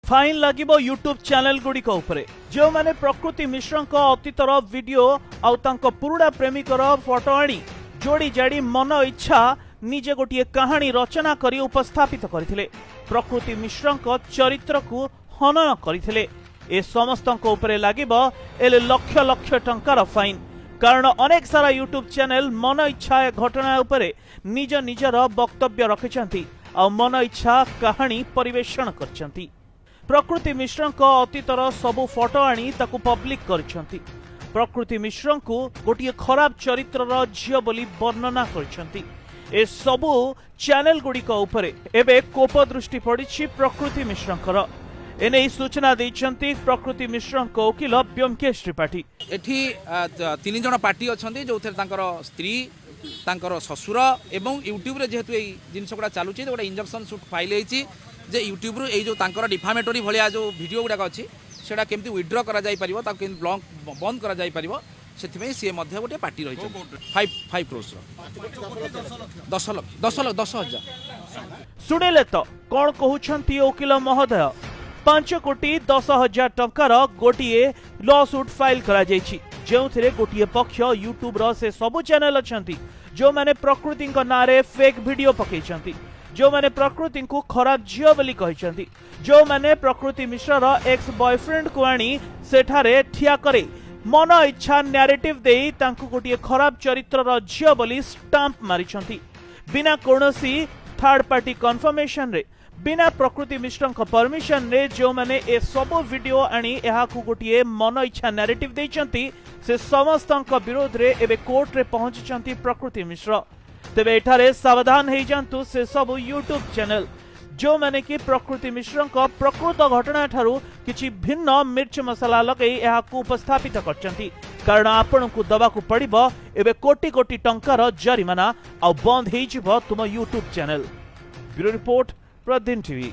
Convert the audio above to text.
Fine लागिबो YouTube channel गुड़िक उपरे जो माने प्रकृति मिश्र अतीतर वीडियो आउ तांको पुरुड़ा प्रेमिकर फोटो आनी जोड़ी जाड़ी मन इच्छा निजे गोटे कहानी रचना करी उपस्थापित करथिले। प्रकृति मिश्र चरित्र को हनन करथिले। ए समस्तक उपरे लागिबो एले लक्ष लक्ष टंकार फाइन। कारण अनेक सारा यूट्यूब चैनल मन इच्छा ए घटना उपरे निज निजर वक्तव्य रखिछंती आ मन इच्छा कहानी परिवेषण करछंती। प्रकृति मिश्र अतीतर सबु फोटो आनी ताकू पब्लिक करछंती। प्रकृति मिश्र को गोटे खराब चरित्र झियो बोली वर्णना करछंती। ए सबु चैनल गुड़िक उपरे एबे कोप दृष्टि पड़ी प्रकृति मिश्र एने सूचना देइछंती प्रकृति मिश्र वकील ब्योमकेश त्रिपाठी। एठी 3 जण पार्टी अछंती जो तांकर स्त्री तांकर ससुर एवं यूट्यूब रे जेहेतु एई जिनस गुडा चालुची गोटे इंजेक्शन सूट फाइल हेची जे यूट्यूब रू जो तांकर डिफामेटरी भलिया जो वीडियो गुडा अछि सेडा केमती विथड्रॉ करा जाय परिबो ता केमती ब्लॉक बंद करा जाय परिबो सेथिमे से मध्य गोटे पार्टी रही 5 करोड़ 10,000 सुनेले तो कोन कहउछंती वकील महोदय 5 कोटी 10,000 टंकार गोटिए लॉ सूट फाइल करा जायछि जेउथिरे गोटिए पक्ष यूट्यूब रो से सब चैनल अछंती जो माने प्रकृति नारे फेक वीडियो पकेछंती जो माने प्रकृति को खराब झियो बोली कहिछंती जो माने प्रकृति मिश्र एक्स बॉयफ्रेंड को आनी सेठारे ठिया करे मन इच्छा नैरेटिव देई तांकु गोटिए खराब चरित्र झियो बोली स्टाम्प मारिछंती बिना कोनोसी थर्ड पार्टी कन्फर्मेशन रे बिना प्रकृति मिश्र परमिशन रे जो माने ए सब वीडियो आनी एहा को गोटिए मन इच्छा नैरेटिव देइछंती से समस्तक विरोध रे एबे कोर्ट रे पहुंचीचंती प्रकृति मिश्र। तेबे एठारे सावधान हो जातु से सब यूट्यूब चैनल जो माने कि प्रकृति मिश्र प्रकृत घटना ठारू किछि भिन्न मिर्च मसला लगे एहा को उपस्थापित करचंती कारण आपण को दबा को पड़िबो एबे कोटी कोटी टंकार जरिमाना आ बंद हेइ जिवो तुम यूट्यूब चैनल। ब्यूरो रिपोर्ट प्रदिन टीवी।